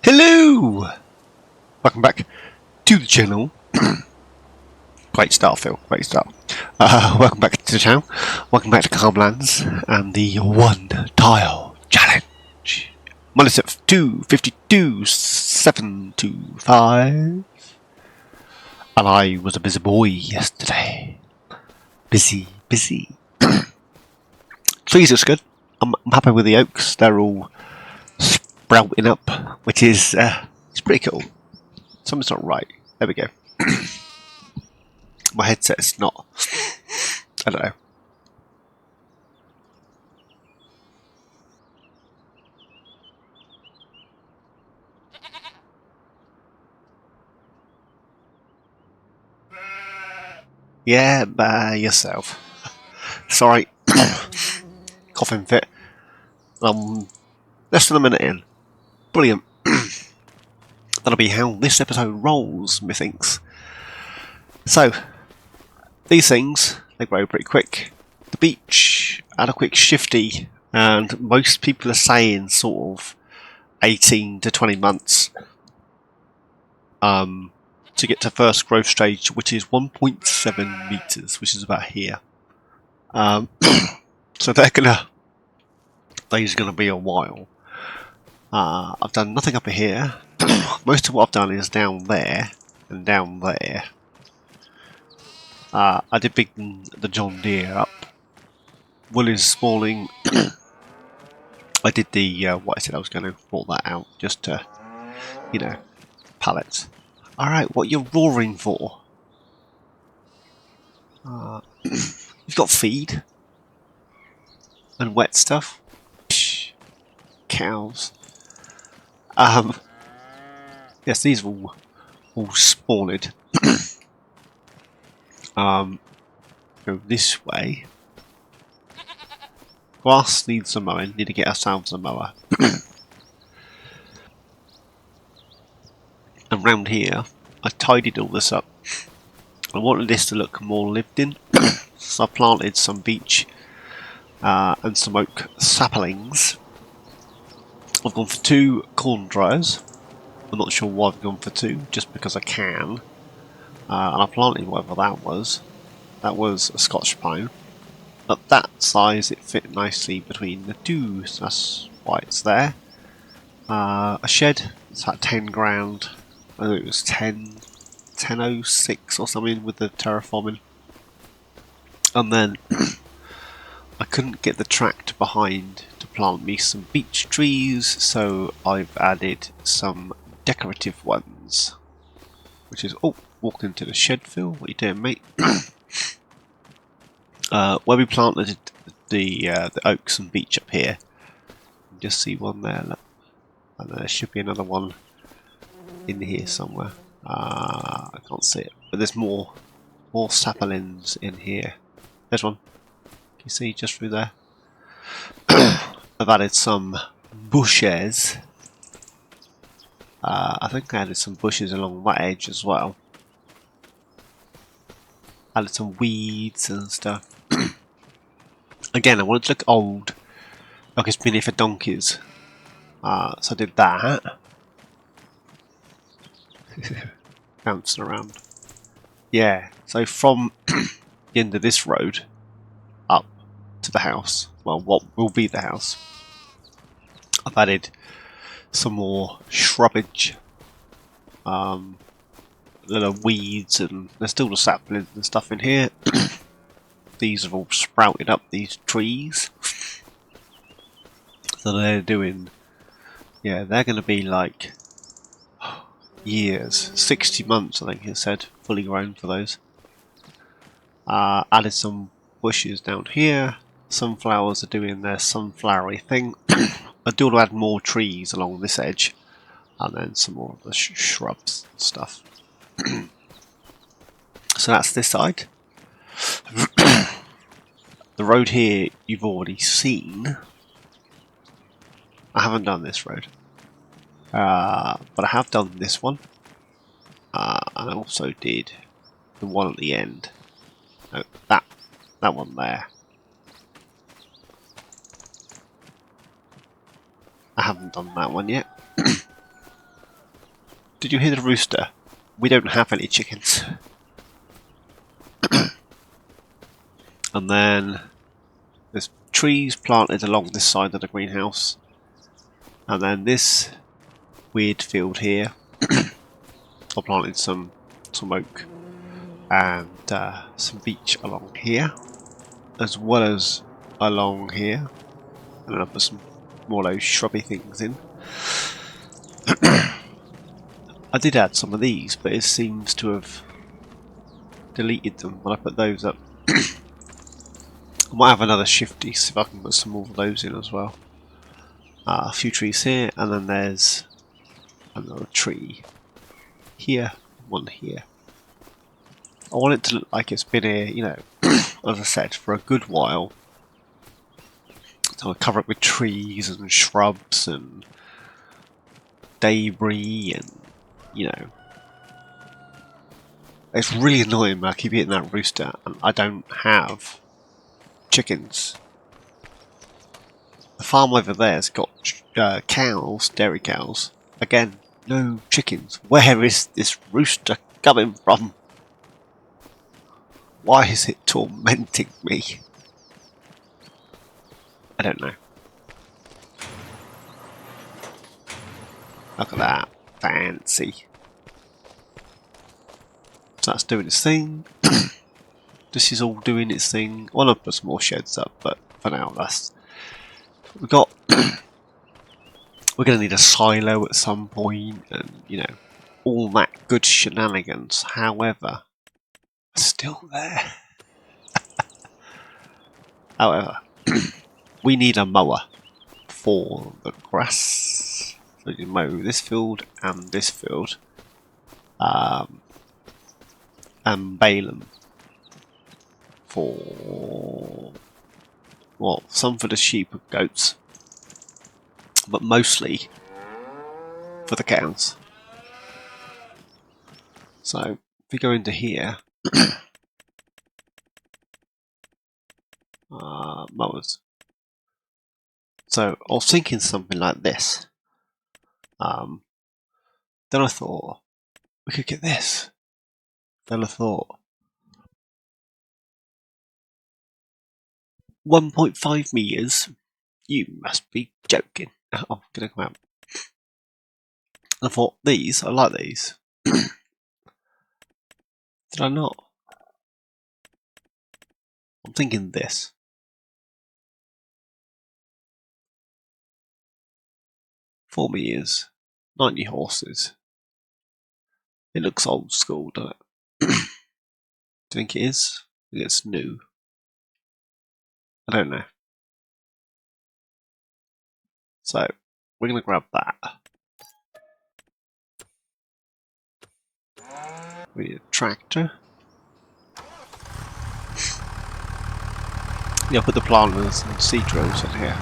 Hello! Welcome back to the channel. Great start, Phil. Great start. Welcome back to the channel. Welcome back to Calmlands and the One Tile Challenge. Minus at 252,725. And I was a busy boy yesterday. Busy. Trees looks good. I'm happy with the oaks. They're all sprouting up, which is it's pretty cool. Something's not right. There we go. My headset's not. I don't know. Yeah, by yourself. Sorry. Coughing fit. Less than a minute in. Brilliant. That'll be how this episode rolls, methinks. So, these things, they grow pretty quick. The beech had a quick shifty, and most people are saying sort of 18 to 20 months to get to first growth stage, which is 1.7 meters, which is about here. So these are gonna be a while. I've done nothing up here. Most of what I've done is down there and down there. I did big the John Deere up. Wool is spawning. I did the what I said I was going to pull that out just to, pallets. All right, what you're roaring for? You've got feed and wet stuff. Psh, cows. Yes, these are all spawned. Go this way. Grass needs some mowing. Need to get ourselves a mower. And round here, I tidied all this up. I wanted this to look more lived in, so I planted some beech and some oak saplings. I've gone for 2 corn dryers. I'm not sure why I've gone for 2, just because I can. And I planted whatever that was. That was a Scotch pine. At that size, it fit nicely between the 2, so that's why it's there. A shed, it's at 10 grand. I think it was 10.06 or something with the terraforming. And then I couldn't get the tract behind to plant me some beech trees, so I've added some decorative ones. Which is, oh, walk into the shed, Phil. What are you doing, mate? Where we planted the oaks and beech up here, you can just see one there, look. And there should be another one in here somewhere. I can't see it, but there's more saplings in here. There's one. Can you see just through there? I've added some bushes. I think I added some bushes along that edge as well. Added some weeds and stuff. Again, I wanted to look old, like it's been here for donkeys. So I did that. Bouncing around. Yeah, so from the end of this road up to the house, well, what will be the house, I've added some more shrubbage, little weeds, and there's still the saplings and stuff in here. These have all sprouted up, these trees. So they're doing, yeah, they're going to be like years, 60 months I think it said, fully grown for those. Added some bushes down here. Sunflowers are doing their sunflowery thing. I do want to add more trees along this edge, and then some more of the shrubs and stuff. So that's this side. The road here you've already seen. I haven't done this road, but I have done this one, and I also did the one at the end. No, that one there. I haven't done that one yet. Did you hear the rooster? We don't have any chickens. And then there's trees planted along this side of the greenhouse. And then this weird field here, I planted some oak and some beech along here, as well as along here. And then I put some more of those shrubby things in. I did add some of these, but it seems to have deleted them when I put those up. I might have another shifty, see if I can put some more of those in as well. A few trees here, and then there's another tree here, one here. I want it to look like it's been here, you know, as I said, for a good while. So I cover it with trees and shrubs and debris and, you know. It's really annoying when I keep hitting that rooster and I don't have chickens. The farm over there's got cows, dairy cows. Again, no chickens. Where is this rooster coming from? Why is it tormenting me? I don't know. Look at that. Fancy. So that's doing its thing. This is all doing its thing. Well, I'll put some more sheds up, but for now, that's what we've got. We're going to need a silo at some point, and, you know, all that good shenanigans. However, still there. However, we need a mower for the grass. So you mow this field and this field, and bale them for, well, some for the sheep and goats, but mostly for the cows. So if we go into here, mowers. So I was thinking something like this. Then I thought we could get this. Then I thought 1.5 meters. You must be joking. I'm gonna come out. And I thought these. I like these. Did I not? I'm thinking this. 4 meters, 90 horses. It looks old school, doesn't it? Do you think it is? I think it's new. I don't know. So we're gonna grab that. We need a tractor. Yeah, put the planters and seed drills in here.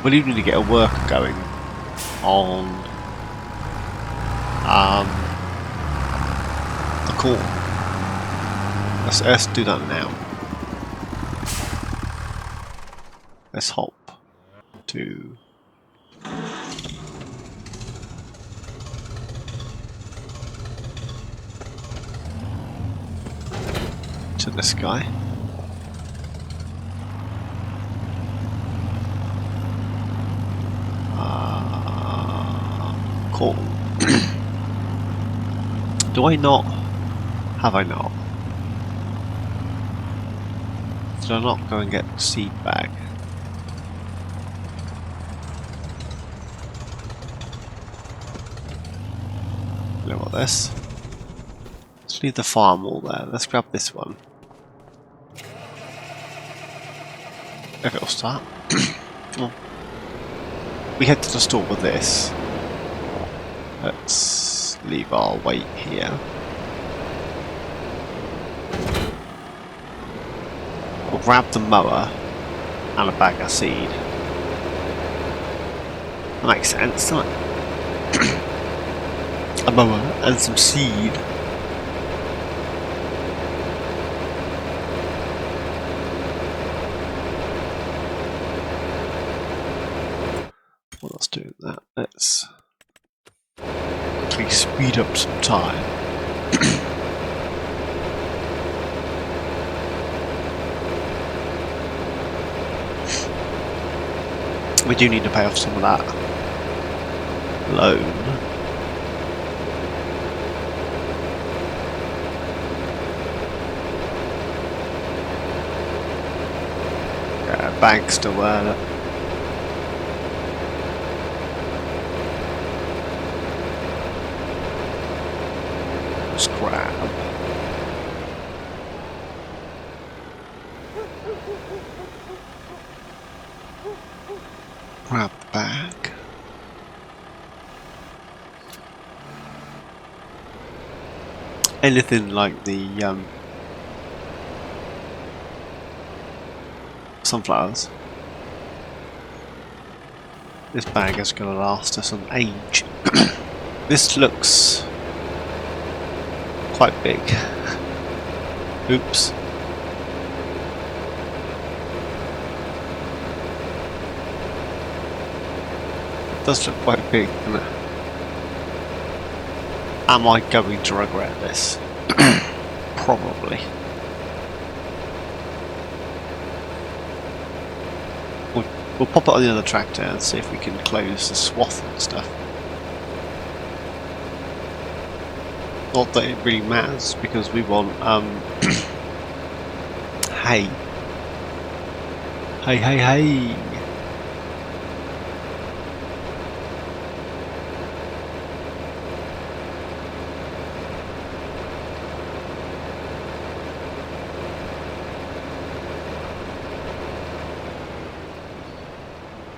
We'll even need to get a worker going on the corn. Let's do that now. Let's hop to this guy. Cool. Do I not? Have I not? Did I not go and get the seed bag? You know what this? Let's leave the farm all there. Let's grab this one. If it'll start. Come on. We head to the store with this. Let's leave our weight here. We'll grab the mower and a bag of seed. That makes sense, doesn't it? A mower and some seed. Let's quickly speed up some time. We do need to pay off some of that loan. Yeah, bank's still there. Scrap. Grab the bag. Anything like the sunflowers. This bag is going to last us an age. This looks quite big. Oops. It does look quite big, doesn't it? Am I going to regret this? Probably. We'll pop it on the other tractor and see if we can close the swath and stuff. Not that it really matters because we want hay. Hey.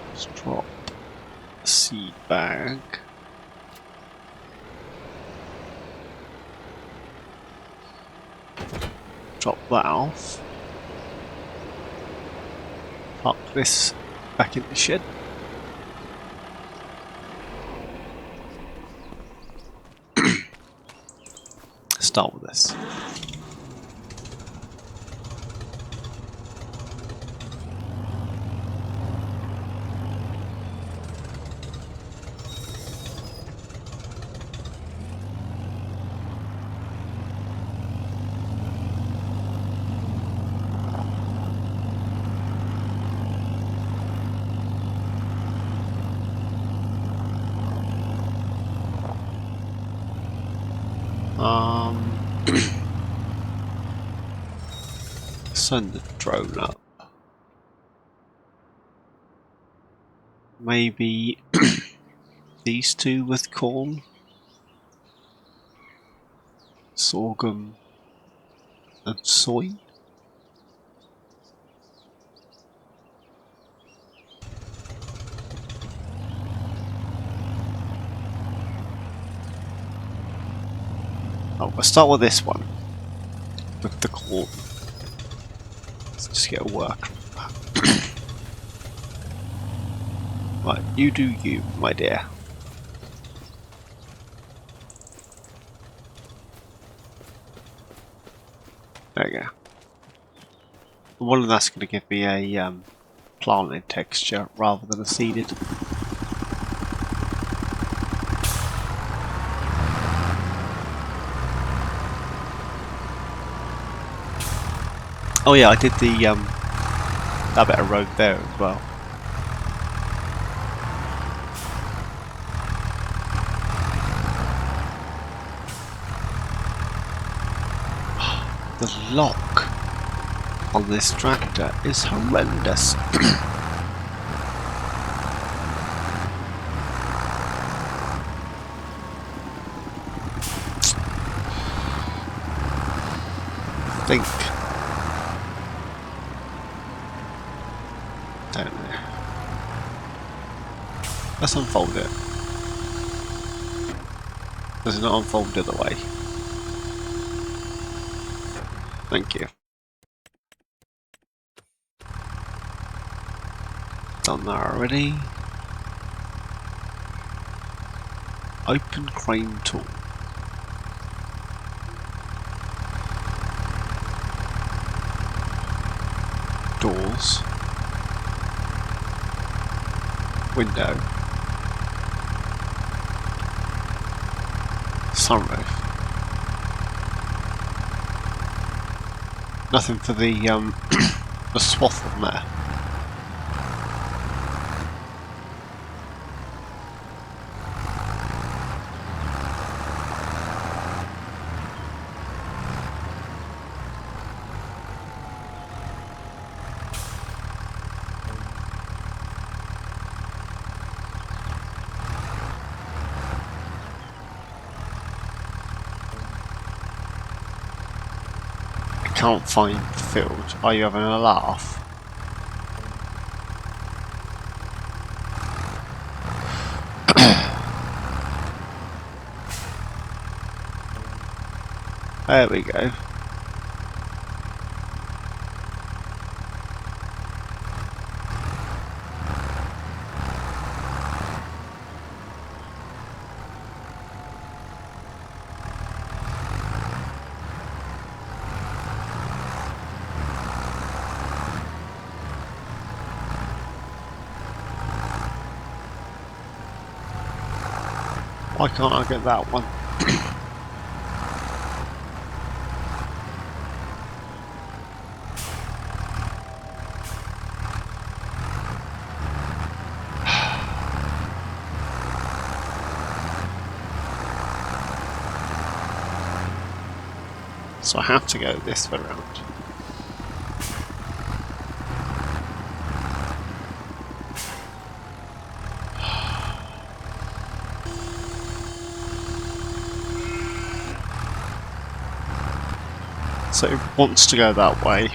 Let's drop a seed bag. Drop that off. Park this back in the shed. Start with this. Send the drone up. Maybe these two with corn, sorghum, and soy. Oh, we'll start with this one, with the corn. Let's just get a work. Right, you do you, my dear. There we go. One of that's going to give me a planted texture rather than a seeded. Oh yeah, I did the that bit of road there as well. The lock on this tractor is horrendous. Don't know. Let's unfold it. Does it not unfold the other way? Thank you. Done that already. Open crane tool. Doors. Window. sunroof. Nothing for the the swath on there. Can't find the field. Are you having a laugh? There we go. Why can't I get that one? So I have to go this way around. So it wants to go that way.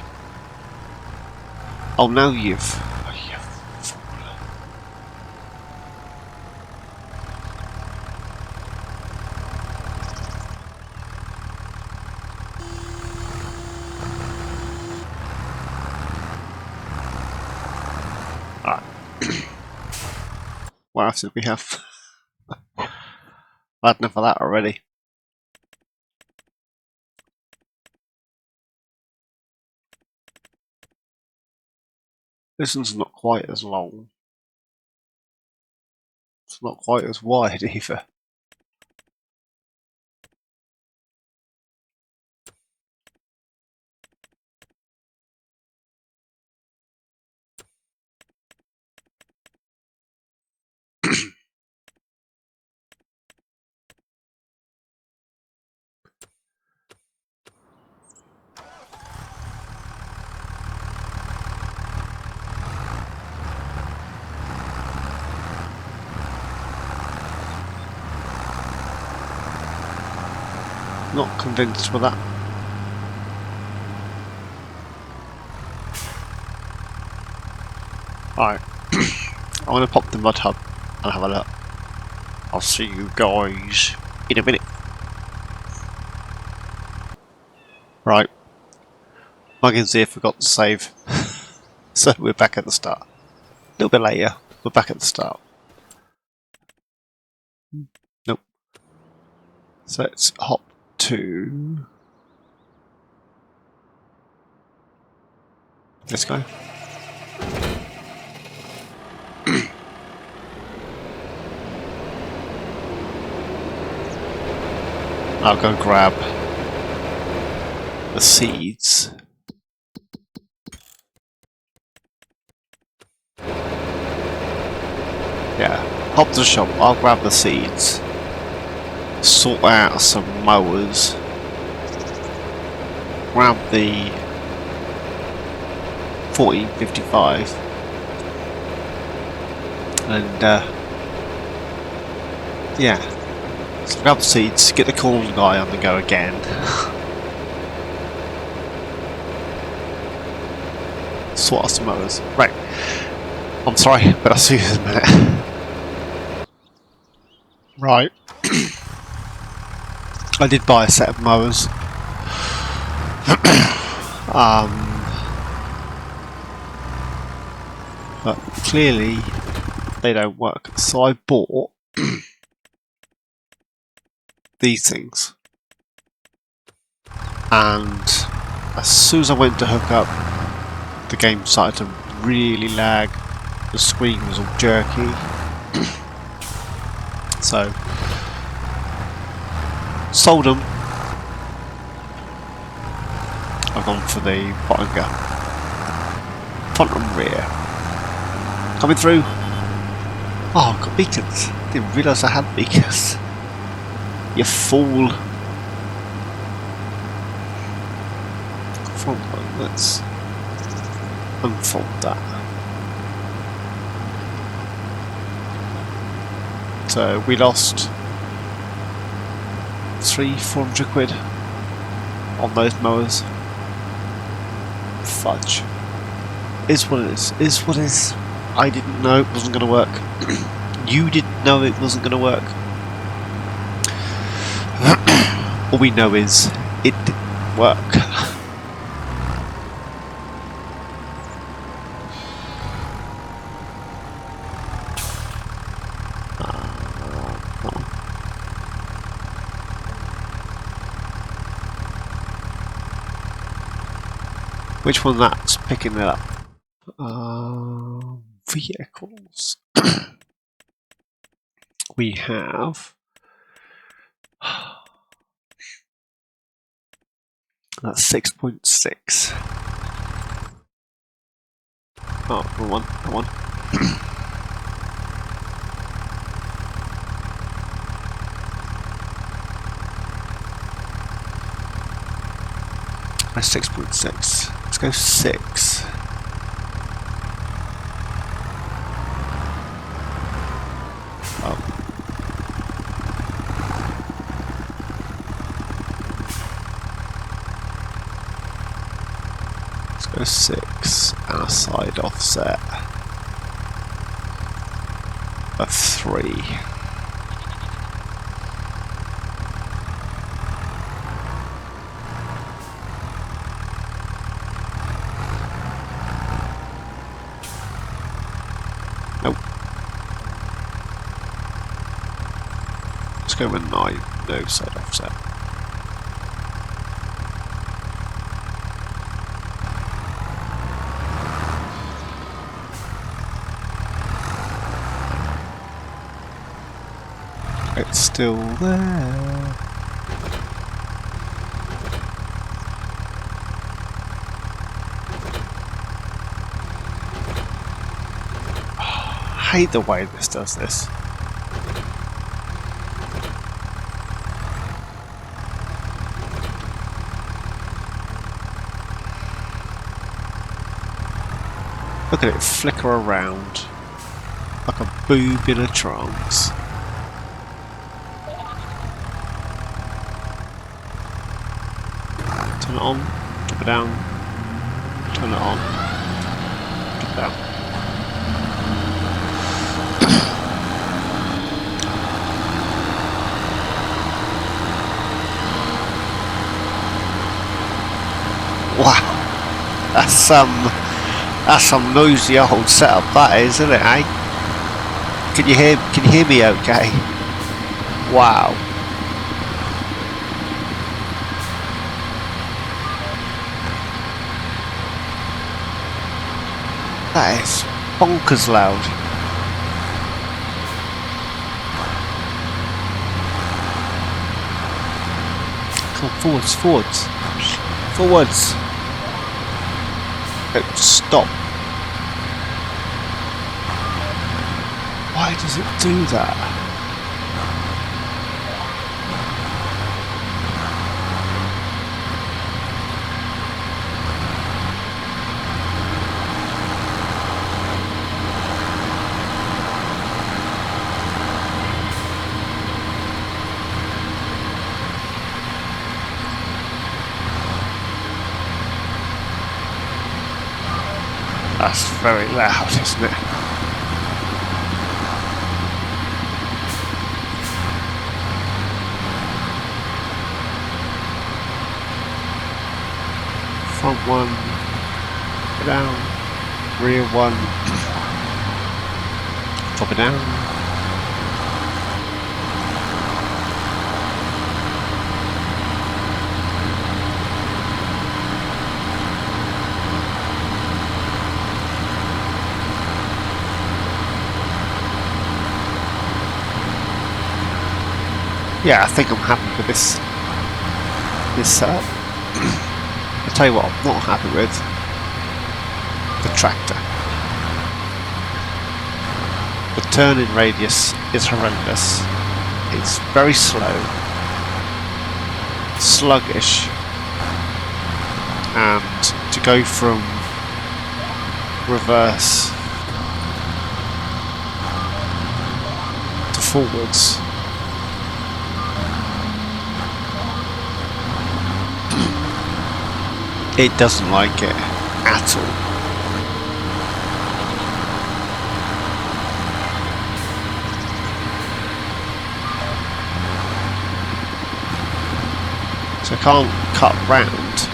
Oh, now you've... Oh, you fool. Alright. What else did we have? I had enough of that already. This one's not quite as long. It's not quite as wide either. Not convinced with that. Alright. I'm going to pop the mud hub and have a look. I'll see you guys in a minute. Right. Muggins here forgot to save. So we're back at the start. A little bit later, we're back at the start. Nope. So let's hop to this guy. I'll go grab the seeds. Yeah, hop to the shop, I'll grab the seeds. Sort out some mowers. Grab the 1455. And yeah. So grab the seeds, get the corn guy on the go again. Sort out some mowers. Right. I'm sorry, but I'll see you in a minute. Right. I did buy a set of mowers. But clearly they don't work. So I bought these things. And as soon as I went to hook up, the game started to really lag. The screen was all jerky. So Sold them. I've gone for the Pottinger. Front and rear. Coming through. Oh, I've got beacons. Didn't realise I had beacons. You fool. Front one, let's unfold that. So we lost 300-400 quid on those mowers. Fudge. Is what it is. Is what it is. I didn't know it wasn't going to work. You didn't know it wasn't going to work. All we know is it didn't work. Which one that's picking it up? Vehicles. We have. That's 6.6. Oh, wrong one. That one. That's 6.6. Let's go 6. Oh. Let's go 6. Our side offset of 3. Nope. Let's go with 9. No side offset. It's still there. I hate the way this does this. Look at it flicker around like a boob in a trance. Turn it on, drop it down, turn it on, drop it down. Wow, that's some noisy old setup that is, isn't it, eh? Can you hear me okay? Wow. That is bonkers loud. Come on, forwards, forwards. Forwards. Oh, stop. Why does it do that? That's very loud, isn't it? Front one, down, rear one, drop it down. Yeah, I think I'm happy with this setup. I'll tell you what I'm not happy with. The tractor. The turning radius is horrendous. It's very slow, sluggish, and to go from reverse to forwards it doesn't like it at all. So I can't cut round.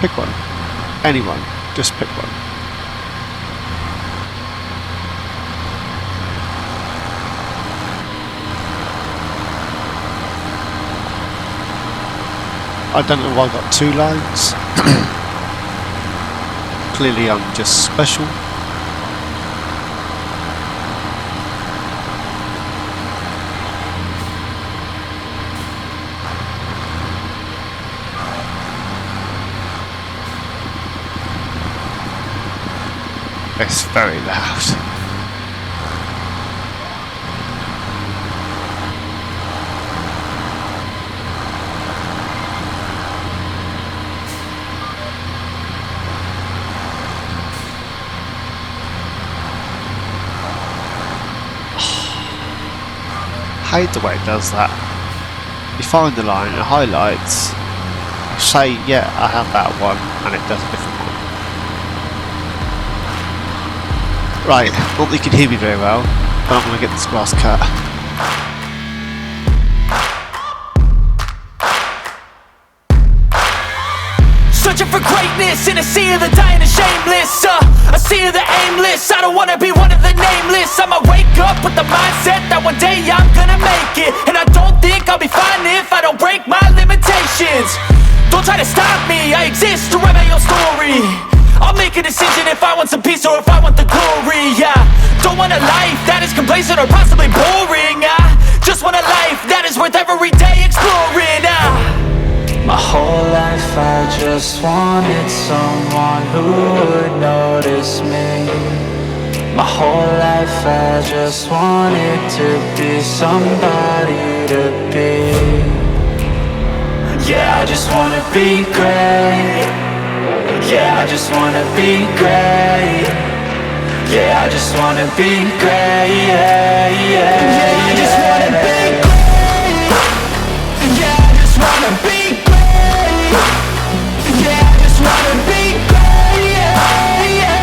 Pick one. Anyone. Just pick one. I don't know why I got two lines. Clearly I'm just special. It's very loud. I hate the way it does that. You find the line, it highlights, you say, yeah, I have that one, and it does a different one. Right, not that you can hear me very well, but I'm going to get this grass cut. Searching for greatness in a sea of the dying and shameless, a sea of the aimless. I don't wanna be one of the nameless. I'ma wake up with the mindset that one day I'm gonna make it, and I don't think I'll be fine if I don't break my limitations. Don't try to stop me, I exist to write my own story. I'll make a decision if I want some peace or if I want the glory. Yeah, don't want a life that is complacent or possibly boring. I just want a life that is worth every day exploring. My whole life I just wanted someone who would notice me. My whole life I just wanted to be somebody to be. Yeah, I just wanna be great. Yeah, I just wanna be great. Yeah, I just wanna be great. Yeah, yeah, I just wanna be great. Yeah, I just wanna be great. Yeah, I just wanna be great. Yeah, yeah,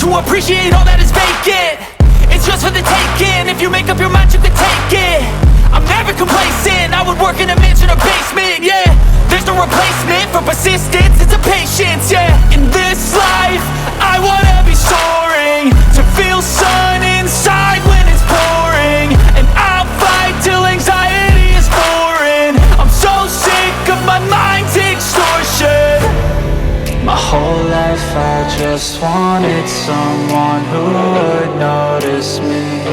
to appreciate all that is vacant. It's just for the taking. If you make up your mind, you can take it. I'm never complacent. I would work in a mansion or basement. Yeah, there's no replacement for persistence. It's a patience. Yeah, in this life I wanna be soaring, to feel sun inside when it's pouring, and I'll fight till anxiety is foreign. I'm so sick of my mind's extortion. My whole life I just wanted someone who would notice me.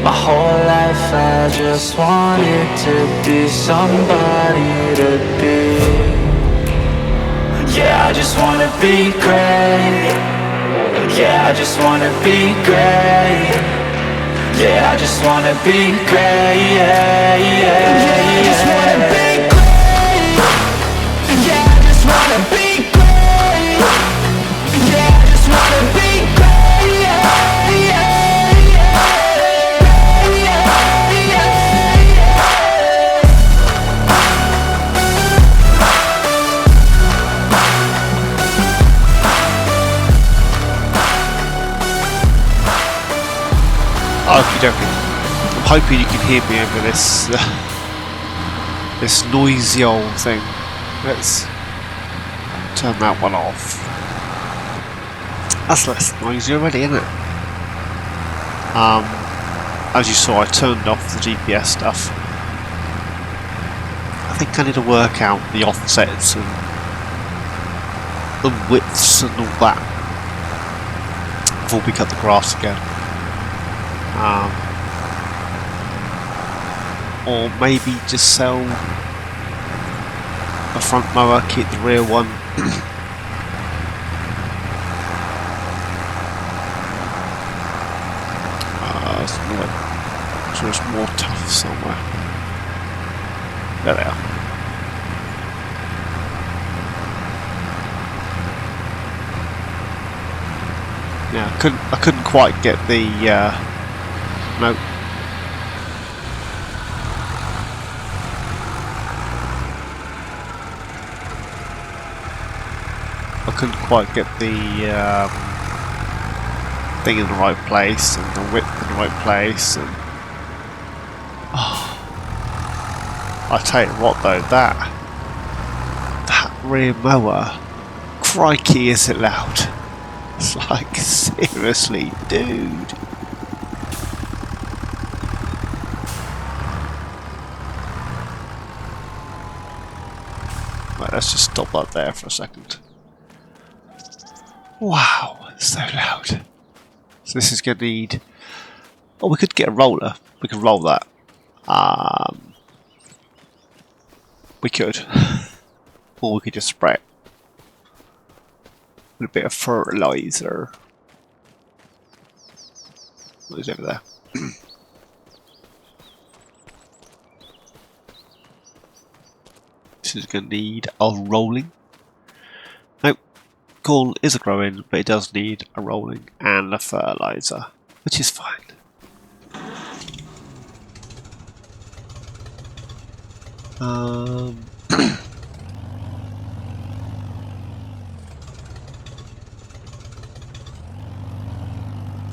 My whole life I just wanted to be somebody to be. Yeah, I just wanna be great. Yeah, I just wanna be great. Yeah, I just wanna be great. Yeah, yeah, yeah, I just wanna be great. Yeah, I just wanna be great. Yeah, I just wanna be great. Yeah, yeah, yeah, yeah, yeah, yeah. Okie dokie. I'm hoping you can hear me over this this noisy old thing. Let's turn that one off. That's less noisy already, isn't it? As you saw, I turned off the GPS stuff. I think I need to work out the offsets and the widths and all that before we cut the grass again. Or maybe just sell the front mower, keep the rear one. So there's more tough somewhere. There they are. Yeah, I couldn't quite get the no. I couldn't quite get the thing in the right place and the width in the right place, and I tell you what though, that rear mower, crikey is it loud. It's like, seriously, dude. Right, let's just stop that there for a second. Wow, it's so loud. So this is going to need... Oh, we could get a roller. We could roll that. We could. Or we could just spray it with a bit of fertilizer. What is over there? This is going to need a rolling. Nope. Corn is a growing, but it does need a rolling and a fertilizer, which is fine.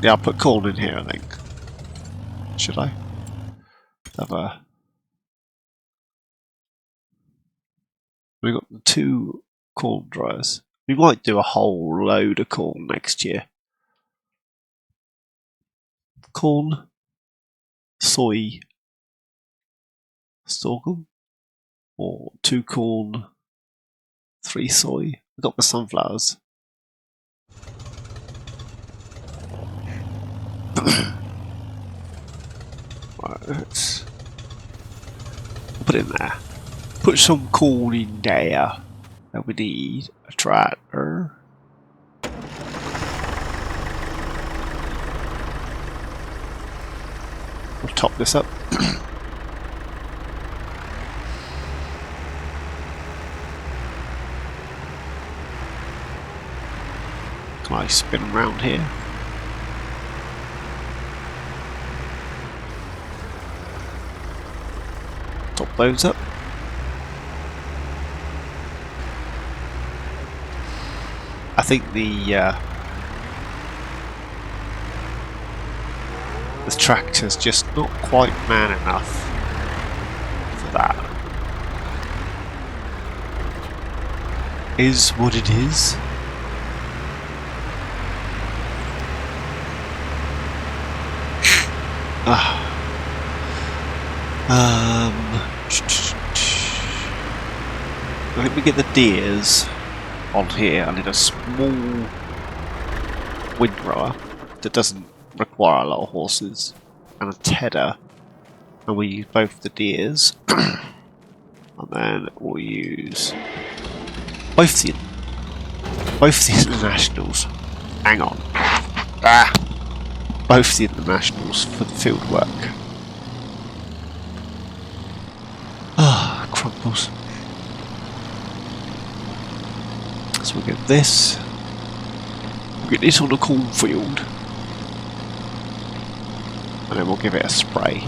Yeah, I'll put corn in here, I think. Should I? Have a... We've got 2 corn dryers. We might do a whole load of corn next year. Corn, soy, sorghum, or 2 corn, 3 soy. I've got the sunflowers. Right, let's put it in there. Put some corn in there. And we need a tractor. We'll top this up. Can I spin around here? Top those up. I think the tractor's just not quite man enough for that. Is what it is. Let me get the deers on here. I need a small windrower that doesn't require a lot of horses, and a tedder, and we use both the deers, and then we'll use both the internationals. Hang on, both the internationals for the field work. Crumbles. So we'll get this. We'll get this on the cornfield. And then we'll give it a spray.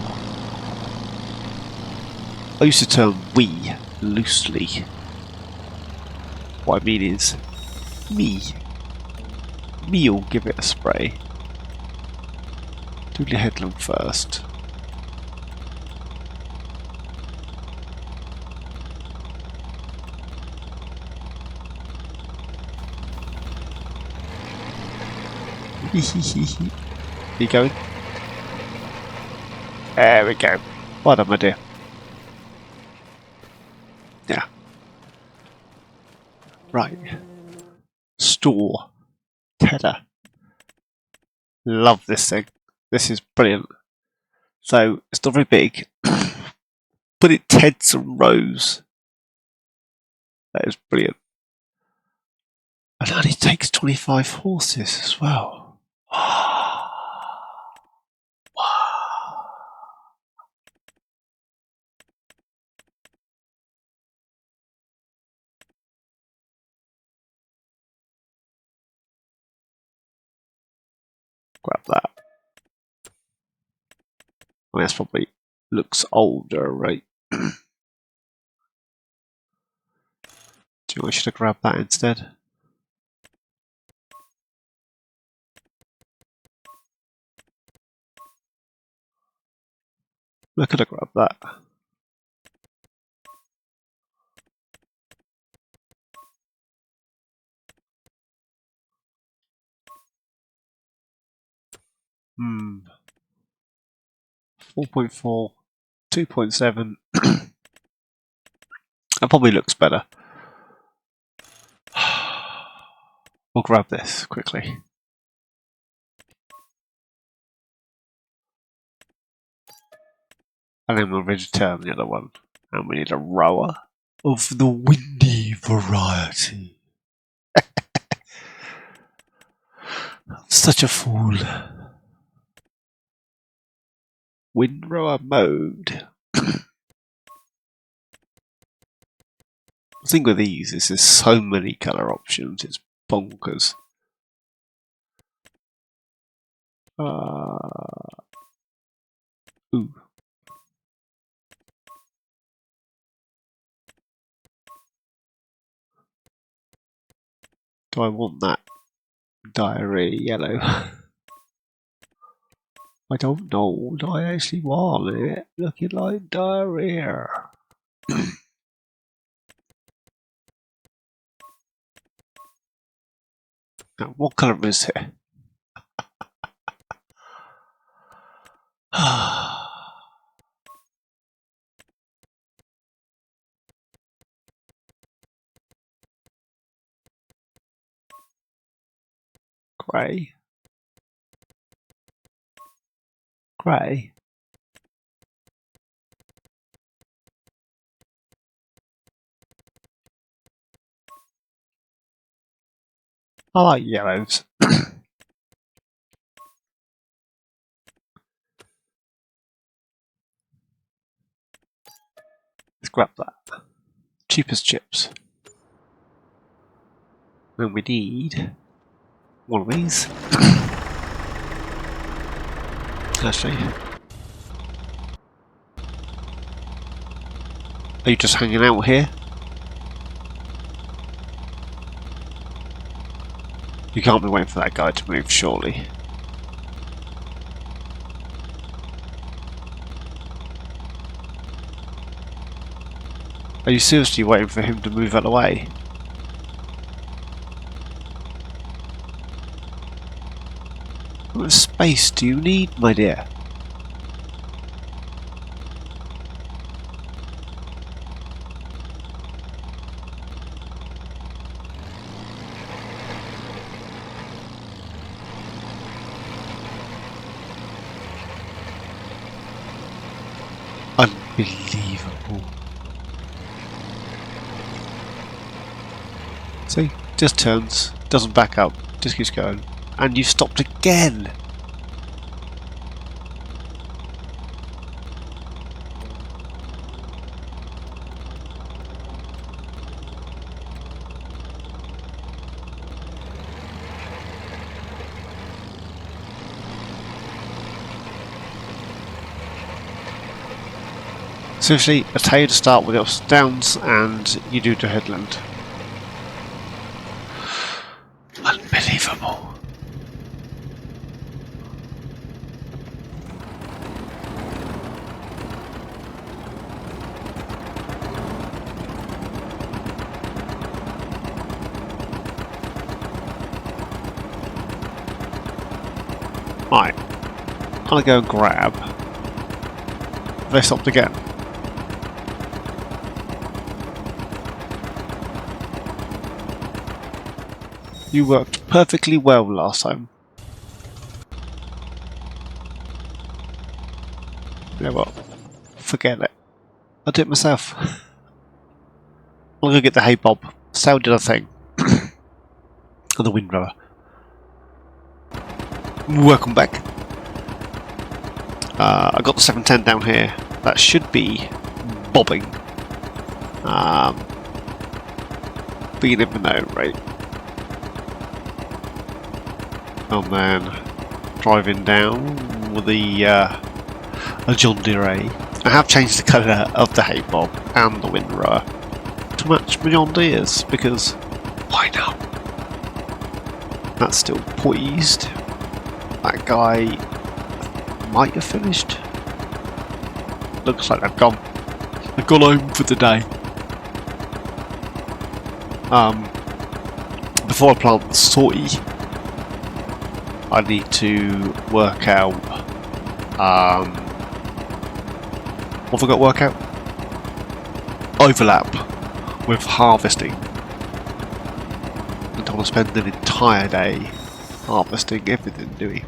I use the term we loosely. What I mean is me'll give it a spray. Do the headland first. You going? There we go. Well done, my dear. Yeah. Right. Store. Header. Love this thing. This is brilliant. So, it's not very big, but it teds and rows. That is brilliant. And it only takes 25 horses as well. Grab that. I mean, this probably looks older, right? Do you know I should have grabbed that instead? I could have grabbed that. Hmm. 4.4, 2.7. That probably looks better. We'll grab this quickly. And then we'll return the other one. And we need a rower of the windy variety. Such a fool. Windrower mode. The thing with these is there's so many colour options, it's bonkers. Ooh. Do I want that diarrhea yellow? I don't know. Do I actually want it looking like diarrhea? Now, what colour is it? Grey. Grey. I like yellows. Let's grab that. Cheapest chips. Then we need one of these. Actually. Are you just hanging out here? You can't be waiting for that guy to move, surely. Are you seriously waiting for him to move out of the way? How much space do you need, my dear? Unbelievable. See, just turns, doesn't back up, just keeps going. And you've stopped again! Seriously, I tell you to start with ups and downs, and you do the headland. Unbelievable. Right, I'm gonna go and grab. They stopped again. You worked perfectly well last time. You know what? Forget it. I'll do it myself. I'm gonna get the hay bob. Sell the other thing. And the windrower. Welcome back. I got the 710 down here. That should be bobbing. But you never know, right? Oh man, driving down with the a John Deere. I have changed the colour of the hay bob and the windrower to match my John Deere's because why not? That's still poised. That guy might have finished. Looks like they've gone. They've gone home for the day. Before I plant the soy, I need to work out. What have I got to work out? Overlap with harvesting. I don't want to spend an entire day harvesting everything, do we?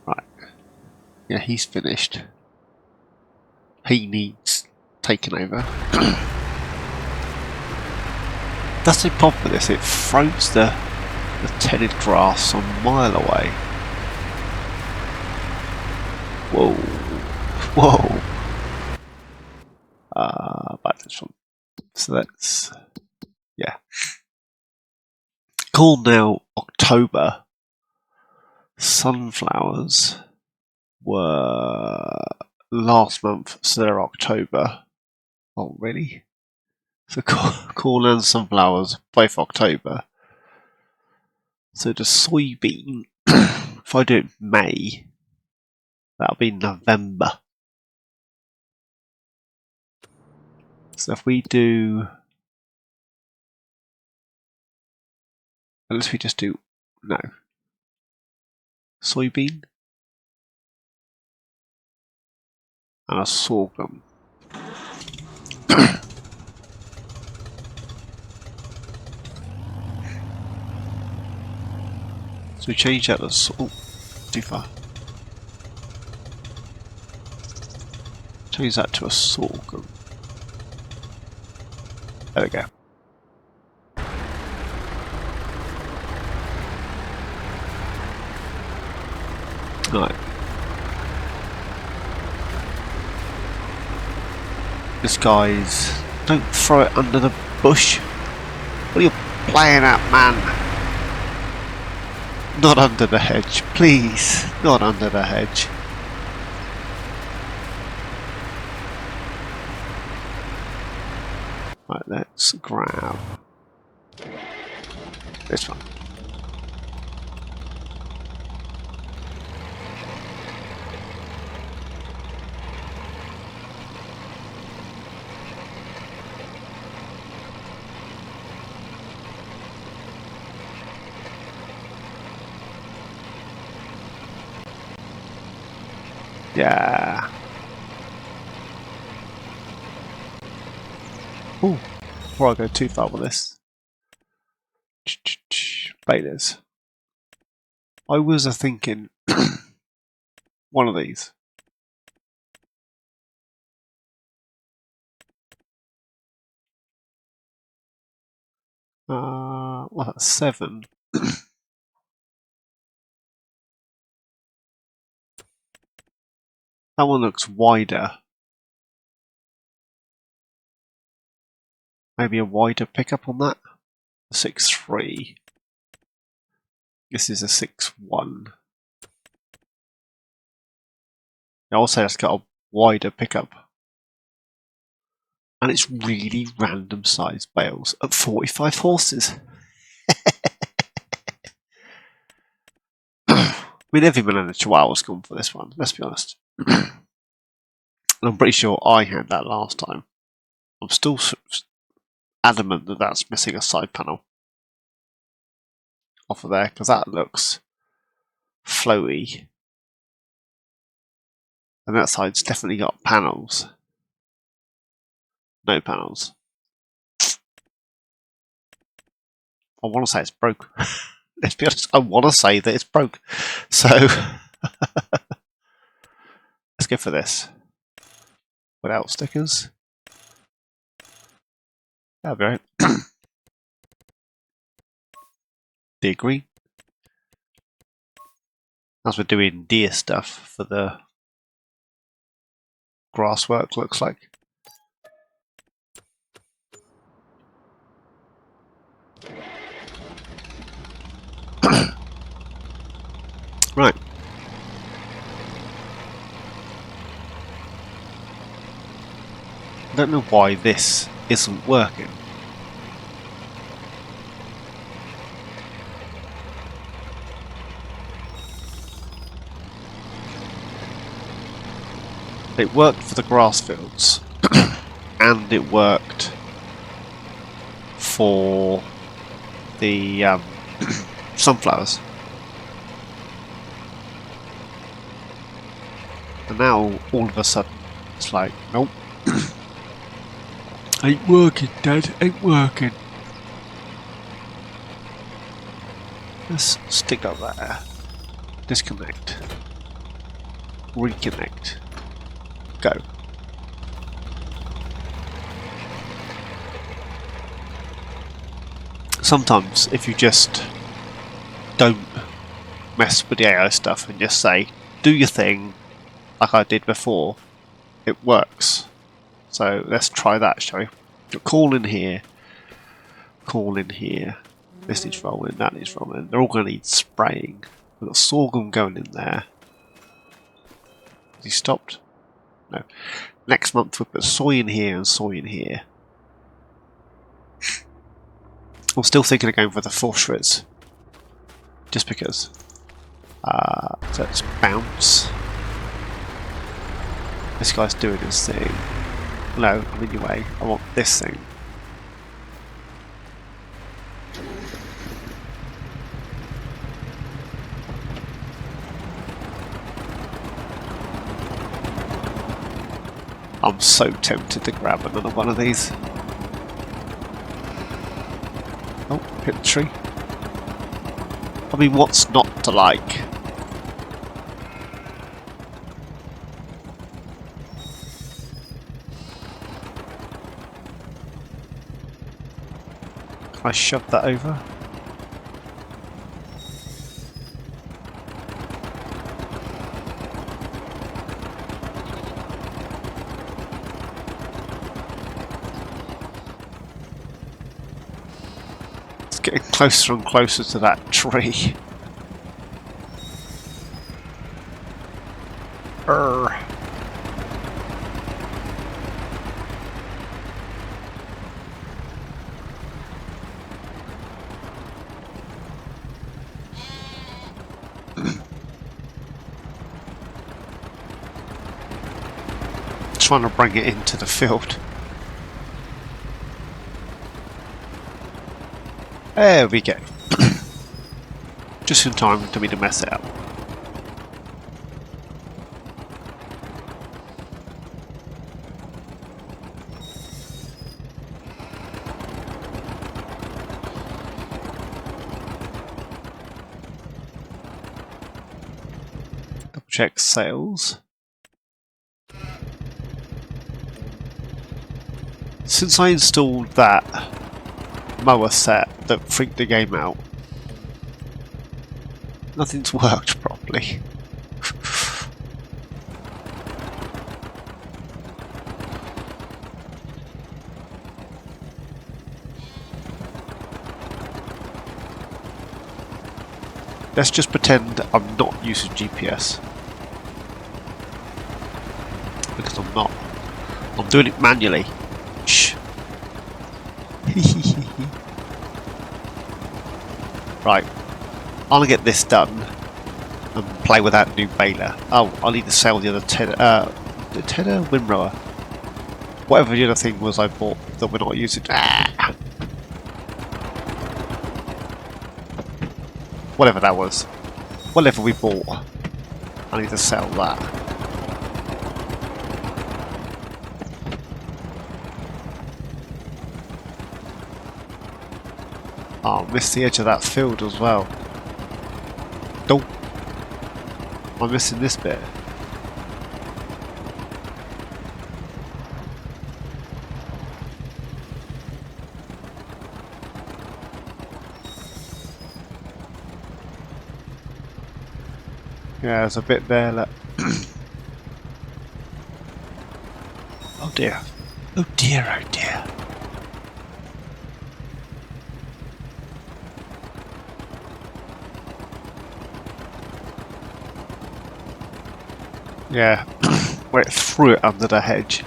Right. Yeah, he's finished. He needs taken over. That's the problem with this, it throws the tedded grass a mile away. Whoa. Whoa. Back to this one. So that's, yeah. Corn now October. Sunflowers were last month, so they're October. Oh, really? So corn and sunflowers, both October. So the soybean, if I do it May, that'll be November. So if we do, unless we just do, no, soybean and a sorghum. So we change that to too far. Change that to a sorghum. There we go. Right. This guy's... Don't throw it under the bush. What are you playing at, man? Not under the hedge, please. Not under the hedge. Right, let's grab this one. Yeah. Ooh, before I go too far with this. Balers. I was thinking one of these. Well, that's 7. That one looks wider. Maybe a wider pickup on that. 6.3. This is a 6.1. I'll say it's got a wider pickup. And it's really random sized bales at 45 horses. I mean, every man and a chihuahua's gone for this one, let's be honest. And I'm pretty sure I had that last time. I'm still adamant that that's missing a side panel off of there, because that looks flowy. And that side's definitely got panels. No panels. I want to say it's broke. Let's be honest, I want to say that it's broke. So, let's go for this. Without stickers. That'll be right. Deer green. As we're doing deer stuff for the grass work, looks like. Right. I don't know why this isn't working. It worked for the grass fields and it worked for the sunflowers. And now all of a sudden it's like, nope. Ain't working, Dad, ain't working. Let's stick up there. Disconnect. Reconnect. Go. Sometimes if you just don't mess with the AI stuff and just say, do your thing like I did before, it works. So let's try that, shall we? Call in here. Call in here. This needs rolling, that needs rolling. They're all going to need spraying. We've got sorghum going in there. Has he stopped? No. Next month we'll put soy in here and soy in here. I'm still thinking of going for the 4 shreds. Just because. So let's bounce. This guy's doing his thing. No, I'm in your way. I want this thing. I'm so tempted to grab another one of these. Oh, hit the tree. I mean, what's not to like? Can I shove that over? Getting closer and closer to that tree. Trying to bring it into the field. There we go. Just in time for me to mess it up. Double check sales. Since I installed that mower set that freaked the game out, nothing's worked properly. Let's just pretend I'm not using GPS. Because I'm not. I'm doing it manually. Shh. Right. I'm gonna get this done and play with that new baler. Oh, I need to sell the other The Tedder windrower. Whatever the other thing was I bought that we're not using. Ah! Whatever that was. Whatever we bought. I need to sell that. Oh, I missed the edge of that field as well. Nope. I'm missing this bit. Yeah, there's a bit there that... Oh dear. Oh dear, oh dear. Yeah, went through it under the hedge.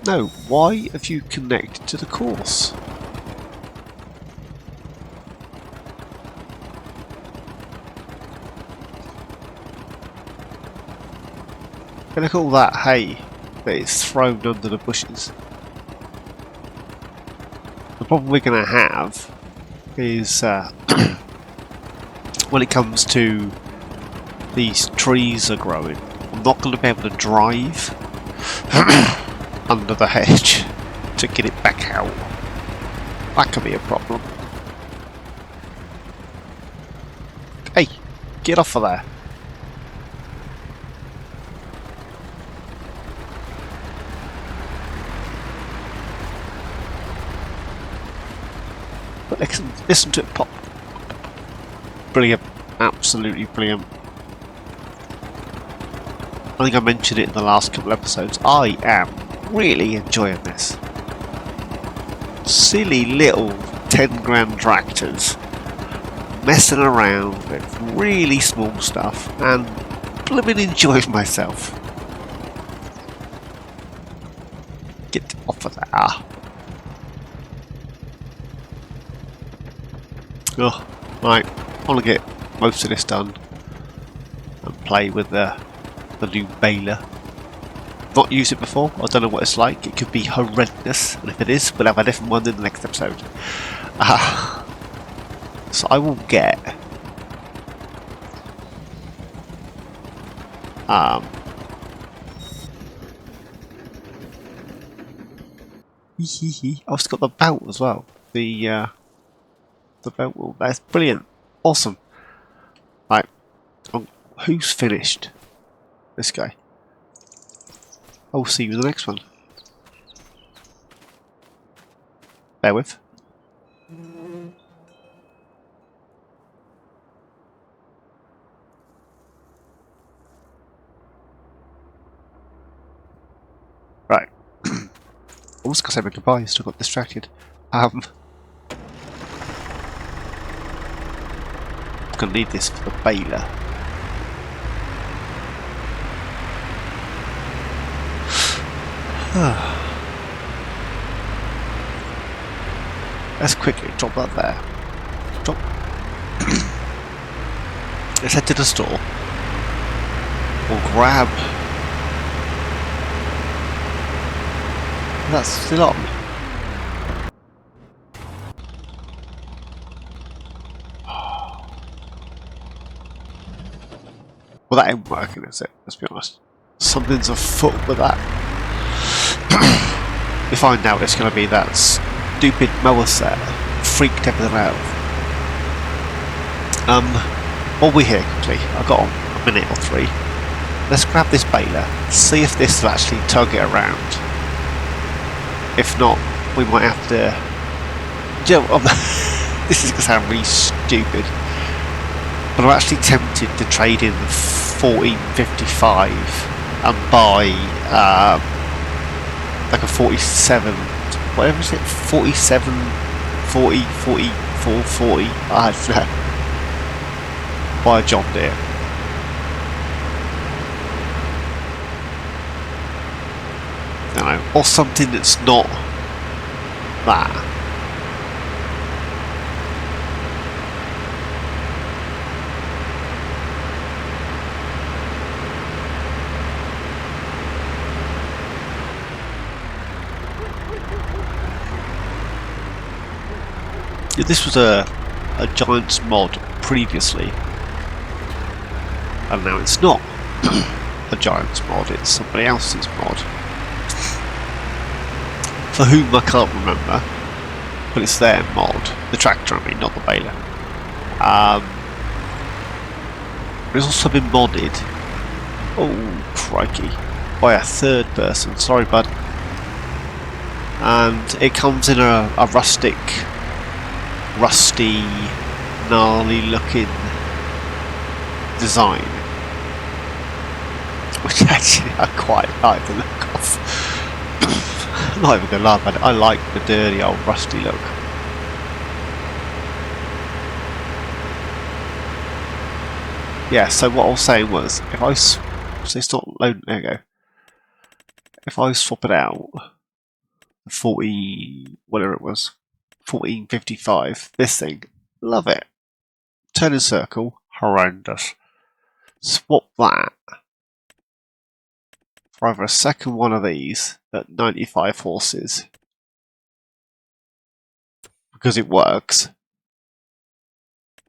No, why have you connected to the course? Look at all that hay that is thrown under the bushes. The problem we're going to have is when it comes to these trees are growing, I'm not going to be able to drive under the hedge to get it back out. That could be a problem. Hey, get off of there. But listen to it pop. Brilliant. Absolutely brilliant. I think I mentioned it in the last couple of episodes. I am really enjoying this. Silly little 10 grand tractors messing around with really small stuff and blooming enjoying myself. Get off of there. Oh, right. I want to get most of this done and play with the new baler. Not used it before. I don't know what it's like. It could be horrendous, and if it is, we'll have a different one in the next episode. So I will get I've also got the belt as well. The belt wheel. That's brilliant. Awesome. Right. Who's finished? This guy. I'll see you in the next one. Bear with. Right. I was going to say my goodbyes, still got distracted. I'm going to need this for the baler. Let's quickly drop that there. Drop. Let's head to the store. We'll grab. That's still on. Well, that ain't working, is it? Let's be honest. Something's afoot with that. We find out it's going to be that stupid mower set freaked everything out. While we're here quickly, I've got a minute or three. Let's grab this baler, see if this will actually tug it around. If not, we might have to... You know, this is going to sound really stupid, but I'm actually tempted to trade in the 1455 and buy like a 47, whatever is it, 47, 40, 44, 40, I don't know, buy a John Deere. I don't know, or something that's not that. This was a Giants mod previously, and now it's not a Giants mod, it's somebody else's mod. For whom I can't remember, but it's their mod. The tractor, I mean, not the baler. It's also been modded, oh crikey, by a third person, sorry bud. And it comes in a rusty, gnarly looking design, which actually I quite like the look of. I'm not even gonna lie, but I like the dirty old rusty look. Yeah, so what I was saying was, if I so it's not loading, there you go. If I swap it out, 40, whatever it was, 1455, this thing, love it. Turn in circle, horrendous. Swap that for either a second one of these at 95 horses, because it works,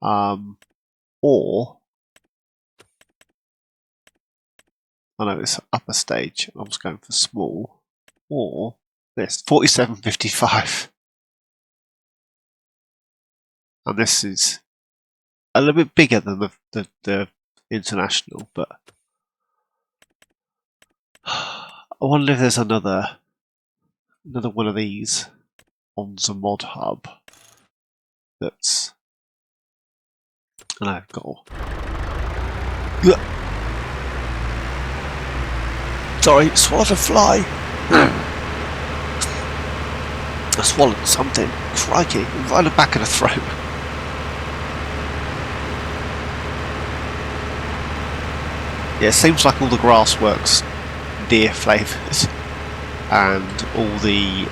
or I know it's upper stage, I was going for small, or this 4755. And this is a little bit bigger than the international, but I wonder if there's another one of these on the mod hub that's, and I've got. Sorry, swallowed a fly. I swallowed something. Crikey, right in the back of the throat. Yeah, it seems like all the grass works deer flavoured, and all the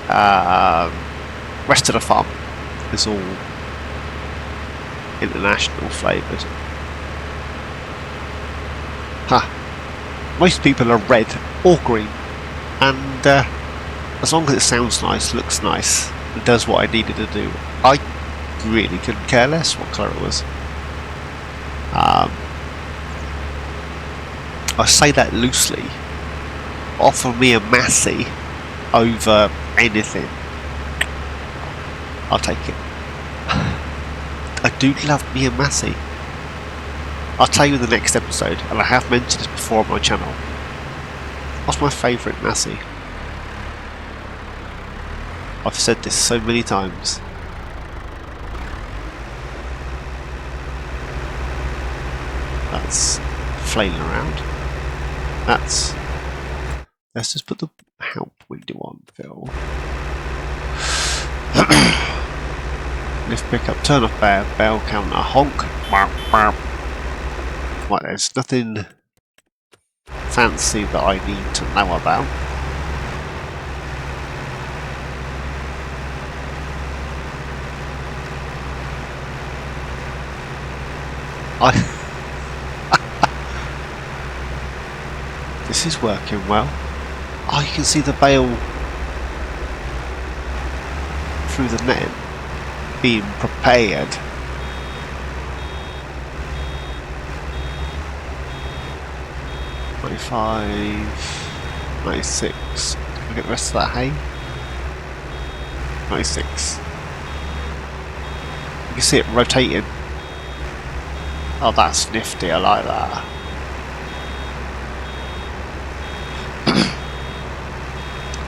rest of the farm is all international flavoured. Most people are red or green, and as long as it sounds nice, looks nice, and does what I needed to do, I really couldn't care less what colour it was. I say that loosely. Offer me a Massey over anything, I'll take it. I do love me a Massey. I'll tell you in the next episode, and I have mentioned this before on my channel. What's my favourite Massey? I've said this so many times. That's flailing around. Let's just put the help window on, Phil. Lift pickup, turn off bell counter, honk. Right, there's nothing fancy that I need to know about. This is working well. Oh, you can see the bale through the net being prepared. $95, $96. Can I get the rest of that hay? $96. You can see it rotating. Oh, that's nifty. I like that.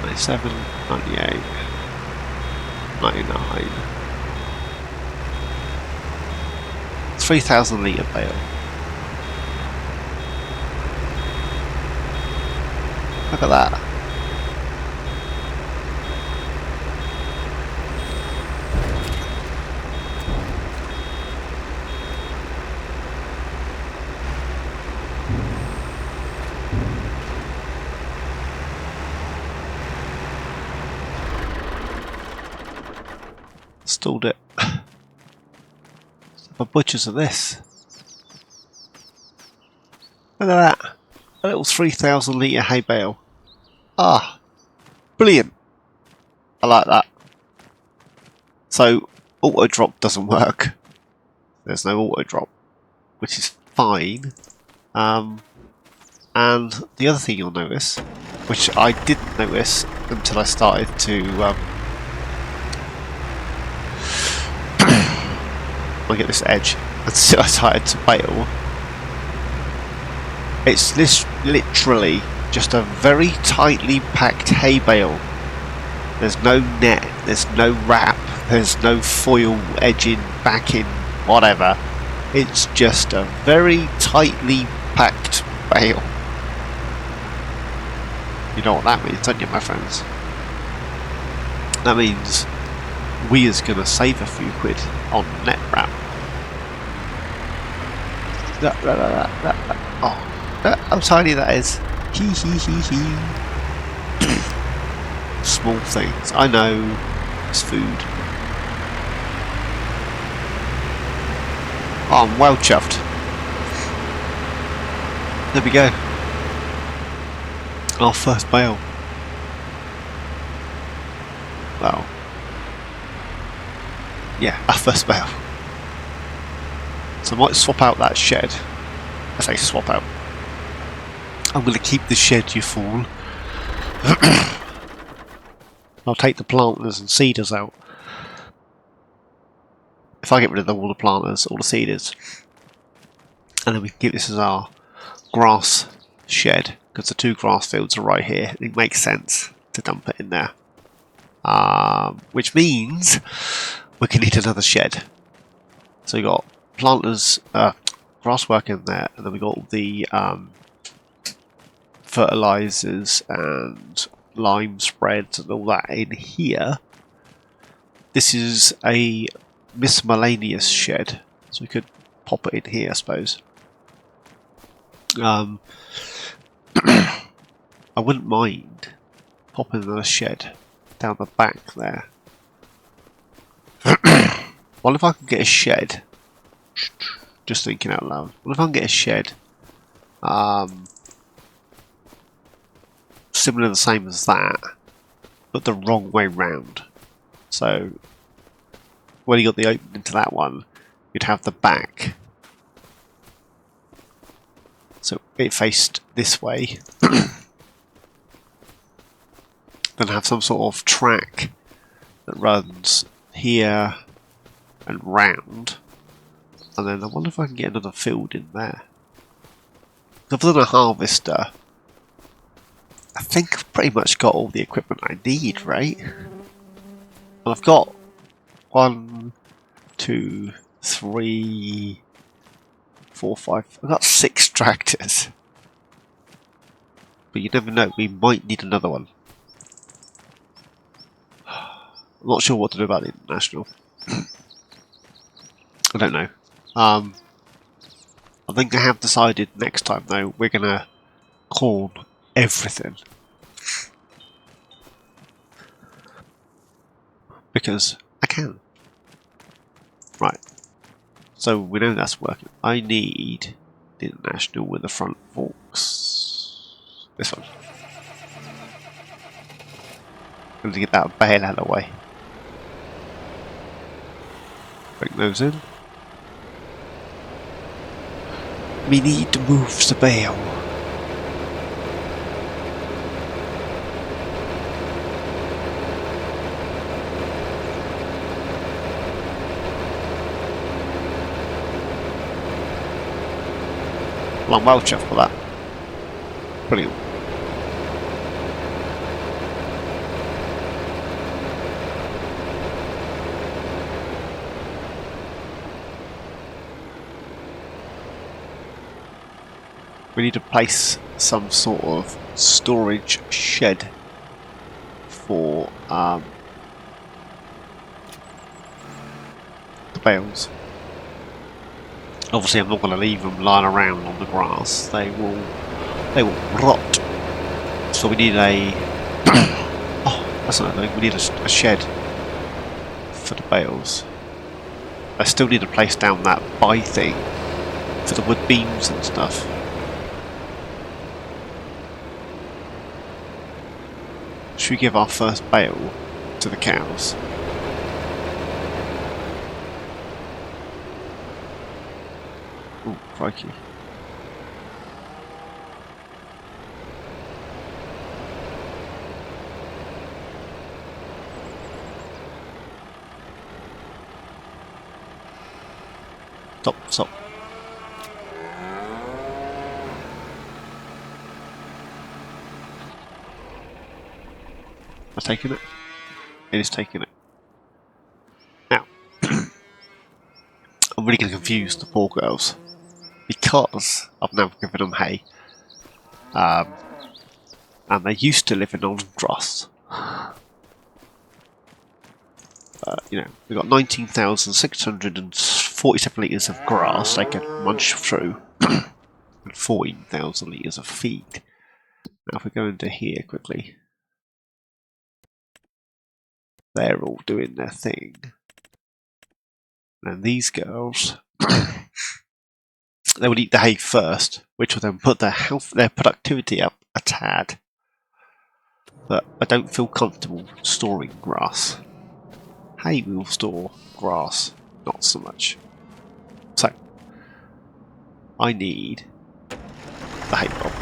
$97, $98, $99. 3,000 litre bale. Look at that. Stalled it. The butchers of this. Look at that. A little 3,000 litre hay bale. Ah, brilliant. I like that. So, auto drop doesn't work. There's no auto drop, which is fine. And the other thing you'll notice, which I didn't notice until I started to I get this edge, until I started to bale. It's literally just a very tightly packed hay bale. There's no net, there's no wrap, there's no foil edging, backing, whatever. It's just a very tightly packed bale. You know what that means, don't you, my friends? That means we is going to save a few quid on net wrap. Oh, how tiny that is. Hee hee hee hee. Small things. I know. It's food. Oh, I'm well chuffed. There we go. Our first bale. Well. Yeah, our first bale. So I might swap out that shed. I say swap out. I'm going to keep the shed, you fool. I'll take the planters and seeders out. If I get rid of all the planters, all the seeders, and then we can keep this as our grass shed, because the 2 grass fields are right here. It makes sense to dump it in there. Which means we can need another shed. So we got planters, grass work in there, and then we got all the fertilizers and lime spreads and all that in here. This is a miscellaneous shed, so we could pop it in here, I suppose. I wouldn't mind popping in a shed down the back there. What if I can get a shed? Just thinking out loud. What if I can get a shed similar the same as that, but the wrong way round? So when you got the opening to that one, you'd have the back, so it faced this way. Then have some sort of track that runs here and round, and then I wonder if I can get another field in there. Other than a harvester, I think I've pretty much got all the equipment I need, right? And I've got 1, 2, 3, 4, 5. I've got 6 tractors. But you never know, we might need another one. I'm not sure what to do about the international. I don't know. I think I have decided next time though, we're gonna corn everything. Because I can. Right. So we know that's working. I need the international with the front forks. This one. I'm going to get that bale out of the way. Bring those in. We need to move the bale. Well, I'm well chuffed for that. Brilliant. We need to place some sort of storage shed for the bales. Obviously, I'm not going to leave them lying around on the grass. They will rot. So we need a oh, that's another thing. We need a shed for the bales. I still need to place down that buy thing for the wood beams and stuff. Should we give our first bale to the cows? Oh, crikey. Stop. Am I taking it? It is taking it. Now, I'm really going to confuse the poor girls because I've now given them hay. And they're used to living on grass. You know, we've got 19,647 litres of grass they can munch through, and 14,000 litres of feed. Now, if we go into here quickly, they're all doing their thing. And these girls, they will eat the hay first, which will then put their productivity up a tad. But I don't feel comfortable storing grass. Hay we will store, grass not so much. So I need the hay bob.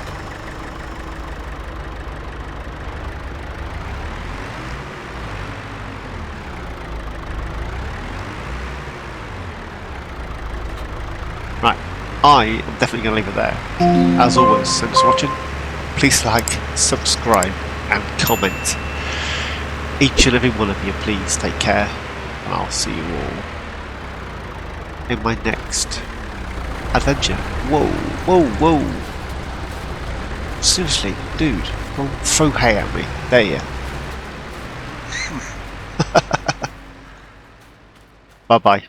Right, I am definitely going to leave it there. As always, thanks for watching. Please like, subscribe and comment. Each and every one of you, please take care, and I'll see you all in my next adventure. Whoa. Seriously, dude, don't throw hay at me. There you. Bye bye.